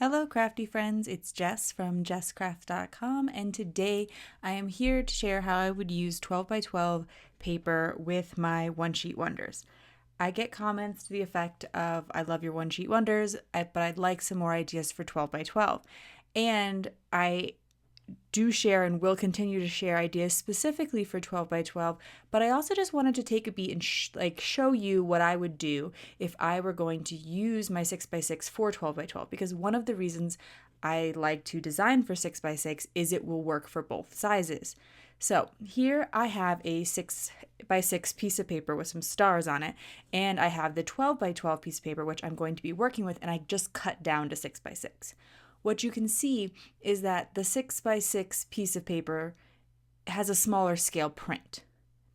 Hello crafty friends, it's Jess from jesscraft.com, and today I am here to share how I would use 12 by 12 paper with my one sheet wonders. I get comments to the effect of, I love your one sheet wonders, but I'd like some more ideas for 12 by 12. And I do share and will continue to share ideas specifically for 12 by 12, but I also just wanted to take a beat and show you what I would do if I were going to use my 6 by 6 for 12 by 12, because one of the reasons I like to design for 6 by 6 is it will work for both sizes. So here I have a 6 by 6 piece of paper with some stars on it, and I have the 12 by 12 piece of paper which I'm going to be working with, and I just cut down to 6 by 6. What you can see is that the 6 by 6 piece of paper has a smaller scale print.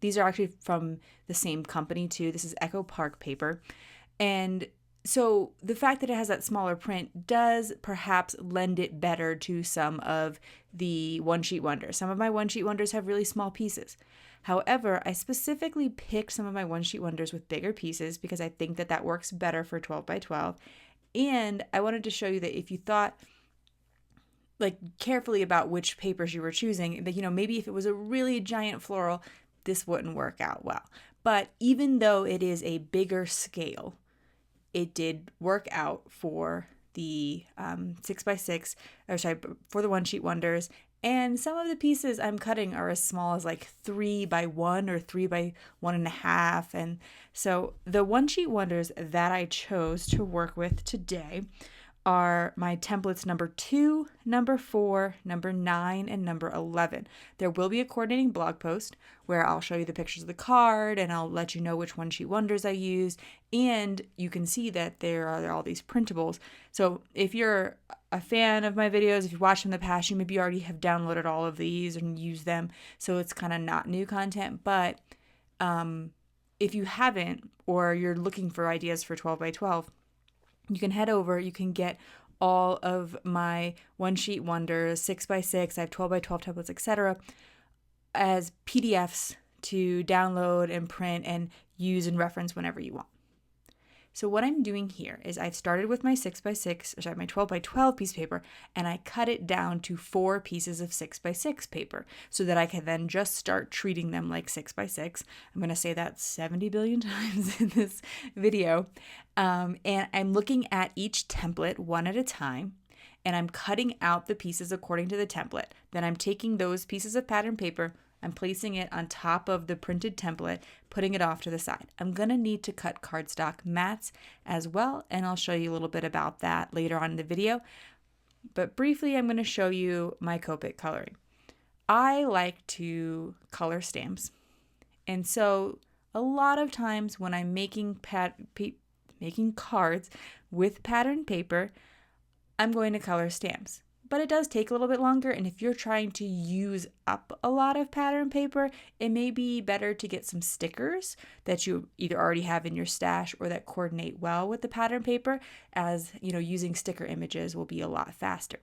These are actually from the same company too. This is Opaque paper. And so the fact that it has that smaller print does perhaps lend it better to some of the one sheet wonders. Some of my one sheet wonders have really small pieces. However, I specifically picked some of my one sheet wonders with bigger pieces because I think that that works better for 12 by 12. And I wanted to show you that if you thought carefully about which papers you were choosing, that maybe if it was a really giant floral, this wouldn't work out well. But even though it is a bigger scale, it did work out for the 6 by 6, for the one sheet wonders. And some of the pieces I'm cutting are as small as 3 by 1 or 3 by 1.5. And so the one sheet wonders that I chose to work with today are my templates number 2, number 4, number 9, and number 11. There will be a coordinating blog post where I'll show you the pictures of the card and I'll let you know which one sheet wonders I use, and you can see that there are all these printables. So if you're a fan of my videos, if you've watched in the past, you maybe already have downloaded all of these and used them, so it's kind of not new content. But if you haven't, or you're looking for ideas for 12 by 12, you can head over, you can get all of my one sheet wonders, 6 by 6, I have 12 by 12 templates, etc., as PDFs to download and print and use and reference whenever you want. So what I'm doing here is I've started with my 6 by 6, my 12 by 12 piece of paper, and I cut it down to 4 pieces of 6 by 6 paper so that I can then just start treating them like 6 by 6. I'm going to say that 70 billion times in this video. And I'm looking at each template one at a time, and I'm cutting out the pieces according to the template. Then I'm taking those pieces of pattern paper, I'm placing it on top of the printed template, putting it off to the side. I'm going to need to cut cardstock mats as well, and I'll show you a little bit about that later on in the video. But briefly, I'm going to show you my Copic coloring. I like to color stamps, and so a lot of times when I'm making cards with pattern paper, I'm going to color stamps. But it does take a little bit longer, and if you're trying to use up a lot of pattern paper, it may be better to get some stickers that you either already have in your stash or that coordinate well with the pattern paper, as using sticker images will be a lot faster.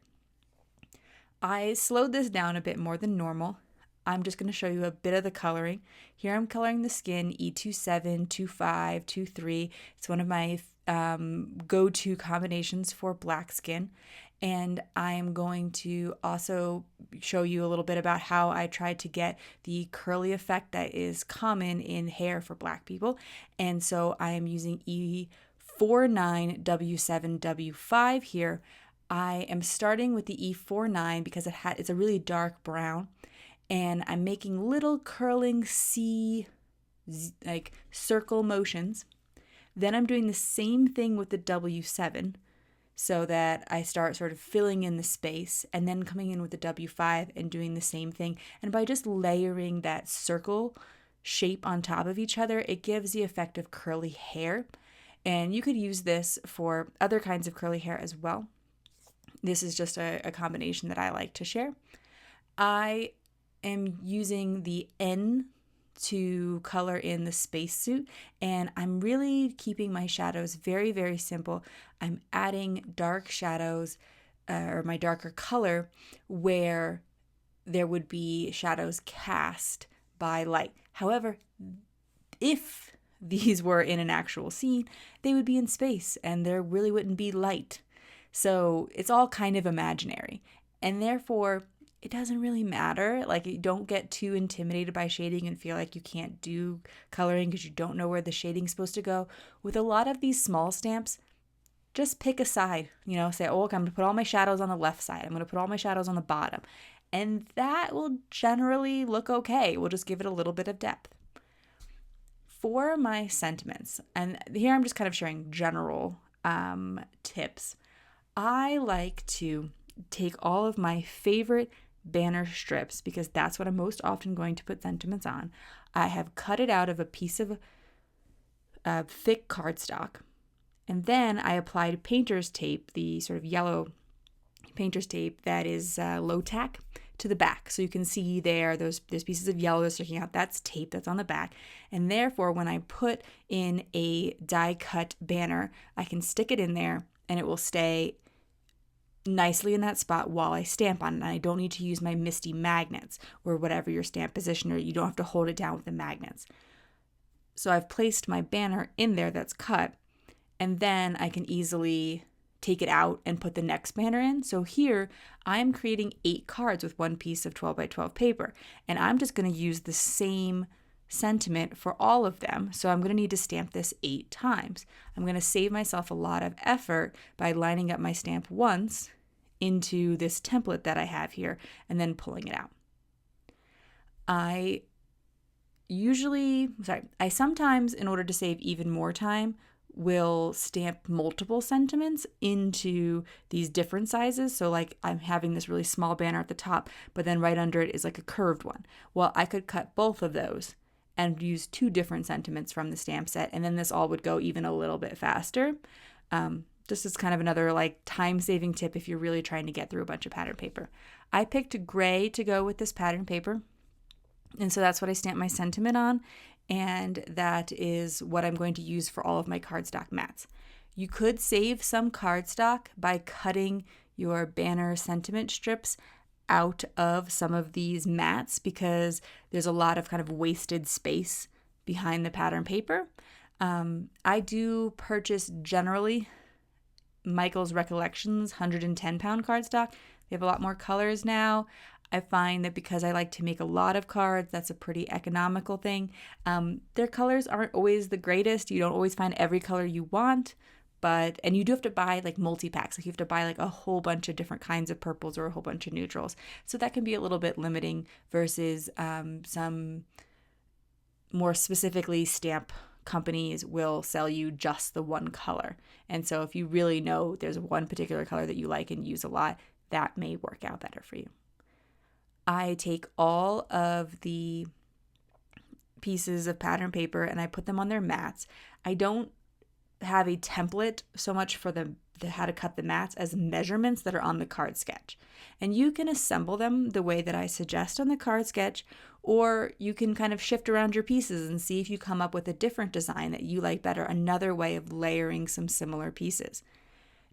I slowed this down a bit more than normal. I'm just going to show you a bit of the coloring. Here I'm coloring the skin E27, 25, 23. It's one of my go-to combinations for black skin. And I'm going to also show you a little bit about how I tried to get the curly effect that is common in hair for black people. And so I am using E49, W7, W5 here. I am starting with the E49 because it's a really dark brown. And I'm making little curling C, circle motions. Then I'm doing the same thing with the W7, so that I start sort of filling in the space, and then coming in with the W5 and doing the same thing. And by just layering that circle shape on top of each other, it gives the effect of curly hair. And you could use this for other kinds of curly hair as well. This is just a combination that I like to share. I am using the N to color in the spacesuit, and I'm really keeping my shadows very, very simple. I'm adding dark shadows, or my darker color, where there would be shadows cast by light. However, if these were in an actual scene, they would be in space and there really wouldn't be light. So it's all kind of imaginary. And therefore, it doesn't really matter. Like, you don't get too intimidated by shading and feel like you can't do coloring because you don't know where the shading's supposed to go. With a lot of these small stamps, just pick a side, say, oh, okay, I'm going to put all my shadows on the left side. I'm going to put all my shadows on the bottom. And that will generally look okay. We'll just give it a little bit of depth. For my sentiments, and here I'm just kind of sharing general tips, I like to take all of my favorite banner strips, because that's what I'm most often going to put sentiments on. I have cut it out of a piece of thick cardstock, and then I applied painter's tape, the sort of yellow painter's tape that is low tack, to the back. So you can see there's pieces of yellow that's sticking out. That's tape that's on the back. And therefore, when I put in a die cut banner, I can stick it in there and it will stay nicely in that spot while I stamp on it. And I don't need to use my MISTI magnets or whatever your stamp positioner. You don't have to hold it down with the magnets. So I've placed my banner in there that's cut, and then I can easily take it out and put the next banner in. So here I'm creating 8 cards with one piece of 12 by 12 paper, and I'm just going to use the same sentiment for all of them. So I'm going to need to stamp this 8 times. I'm going to save myself a lot of effort by lining up my stamp once into this template that I have here and then pulling it out. I sometimes, in order to save even more time, will stamp multiple sentiments into these different sizes. So like I'm having this really small banner at the top, but then right under it is like a curved one. Well, I could cut both of those and use 2 different sentiments from the stamp set, and then this all would go even a little bit faster. This is kind of another like time-saving tip if you're really trying to get through a bunch of pattern paper. I picked gray to go with this pattern paper, and so that's what I stamped my sentiment on. And that is what I'm going to use for all of my cardstock mats. You could save some cardstock by cutting your banner sentiment strips out of some of these mats, because there's a lot of kind of wasted space behind the pattern paper. I do purchase generally Michael's Recollections 110-pound cardstock. They have a lot more colors now. I find that because I like to make a lot of cards, that's a pretty economical thing. Their colors aren't always the greatest. You don't always find every color you want, and you do have to buy like multi-packs. Like you have to buy like a whole bunch of different kinds of purples or a whole bunch of neutrals. So that can be a little bit limiting versus some more specifically stamp companies will sell you just the one color. And so if you really know there's one particular color that you like and use a lot, that may work out better for you. I take all of the pieces of pattern paper and I put them on their mats. I don't have a template so much for how to cut the mats as measurements that are on the card sketch. And you can assemble them the way that I suggest on the card sketch, or you can kind of shift around your pieces and see if you come up with a different design that you like better, another way of layering some similar pieces.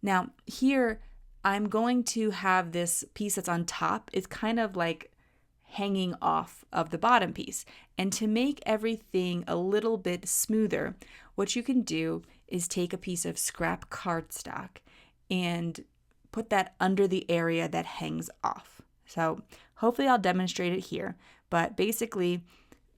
Now, here I'm going to have this piece that's on top. It's kind of like hanging off of the bottom piece. And to make everything a little bit smoother, what you can do is take a piece of scrap cardstock and put that under the area that hangs off. So hopefully I'll demonstrate it here. But basically,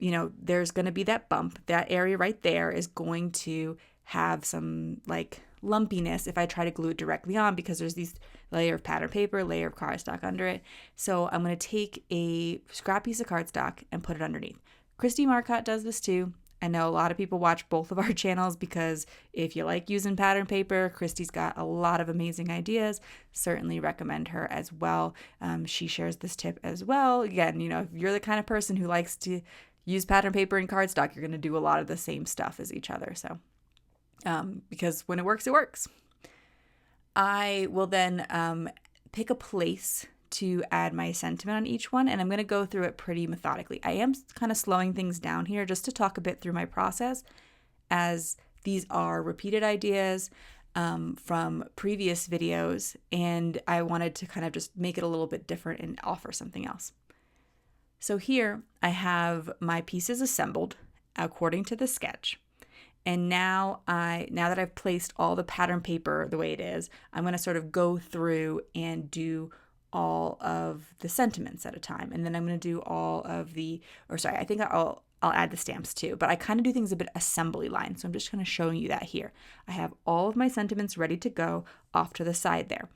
there's going to be that bump. That area right there is going to have some like lumpiness if I try to glue it directly on, because there's these layer of pattern paper, layer of cardstock under it. So I'm going to take a scrap piece of cardstock and put it underneath. Christy Marcotte does this too. I know a lot of people watch both of our channels because if you like using pattern paper, Christy's got a lot of amazing ideas. Certainly recommend her as well. She shares this tip as well. Again, if you're the kind of person who likes to use pattern paper and cardstock, you're going to do a lot of the same stuff as each other. So because when it works, it works. I will then pick a place to add my sentiment on each one, and I'm going to go through it pretty methodically. I am kind of slowing things down here just to talk a bit through my process, as these are repeated ideas from previous videos, and I wanted to kind of just make it a little bit different and offer something else. So here I have my pieces assembled according to the sketch. And now that I've placed all the pattern paper the way it is, I'm going to sort of go through and do all of the sentiments at a time. And then I'm going to do all of I think I'll add the stamps too, but I kind of do things a bit assembly line. So I'm just kind of showing you that here. I have all of my sentiments ready to go off to the side there.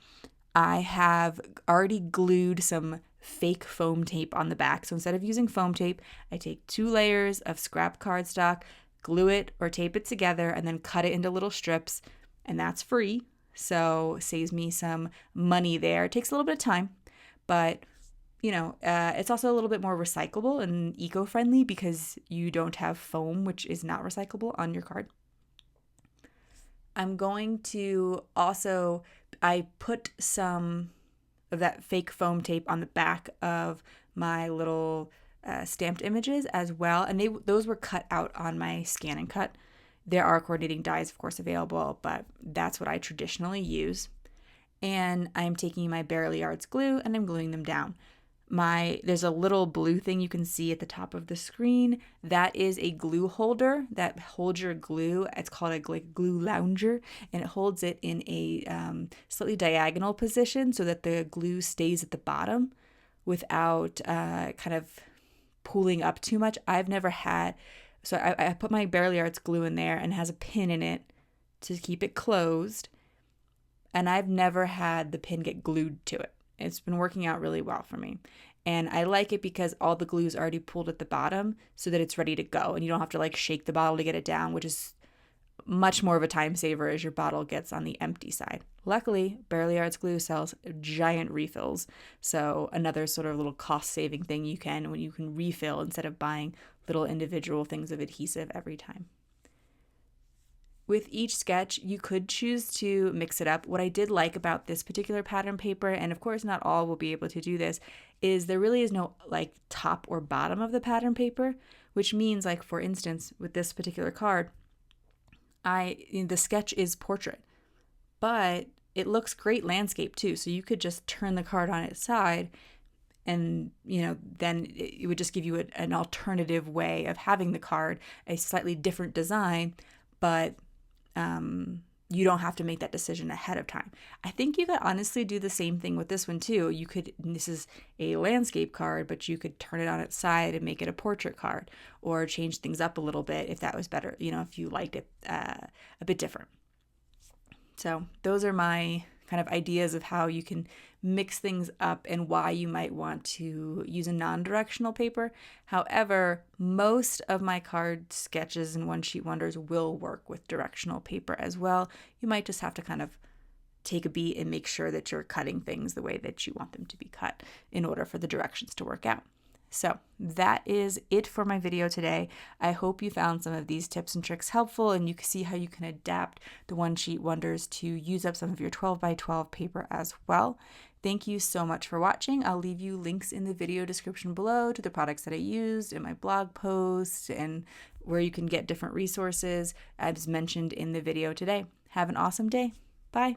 I have already glued some fake foam tape on the back. So instead of using foam tape, I take 2 layers of scrap cardstock, glue it or tape it together, and then cut it into little strips. And that's free. So saves me some money there. It takes a little bit of time, but it's also a little bit more recyclable and eco-friendly because you don't have foam, which is not recyclable, on your card. I'm going to I put some of that fake foam tape on the back of my little stamped images as well. And those were cut out on my ScanNCut. There are coordinating dies, of course, available, but that's what I traditionally use. And I'm taking my Barely Arts glue and I'm gluing them down. There's a little blue thing you can see at the top of the screen. That is a glue holder that holds your glue. It's called a glue lounger, and it holds it in a slightly diagonal position so that the glue stays at the bottom without kind of pooling up too much. I've never had, so I put my Barely Arts glue in there and it has a pin in it to keep it closed, and I've never had the pin get glued to it. It's been working out really well for me. And I like it because all the glue is already pulled at the bottom so that it's ready to go. And you don't have to shake the bottle to get it down, which is much more of a time saver as your bottle gets on the empty side. Luckily, Barely Arts glue sells giant refills. So another sort of little cost saving thing you can refill instead of buying little individual things of adhesive every time. With each sketch, you could choose to mix it up. What I did like about this particular pattern paper, and of course not all will be able to do this, is there really is no top or bottom of the pattern paper, which means for instance, with this particular card, the sketch is portrait, but it looks great landscape too. So you could just turn the card on its side and, then it would just give you an alternative way of having the card, a slightly different design, but you don't have to make that decision ahead of time. I think you could honestly do the same thing with this one too. This is a landscape card, but you could turn it on its side and make it a portrait card, or change things up a little bit if that was better, if you liked it a bit different. So those are my kind of ideas of how you can mix things up and why you might want to use a non-directional paper. However, most of my card sketches and one-sheet wonders will work with directional paper as well. You might just have to kind of take a beat and make sure that you're cutting things the way that you want them to be cut in order for the directions to work out. So that is it for my video today. I hope you found some of these tips and tricks helpful, and you can see how you can adapt the one-sheet wonders to use up some of your 12 by 12 paper as well. Thank you so much for watching. I'll leave you links in the video description below to the products that I used in my blog posts and where you can get different resources as mentioned in the video today. Have an awesome day. Bye.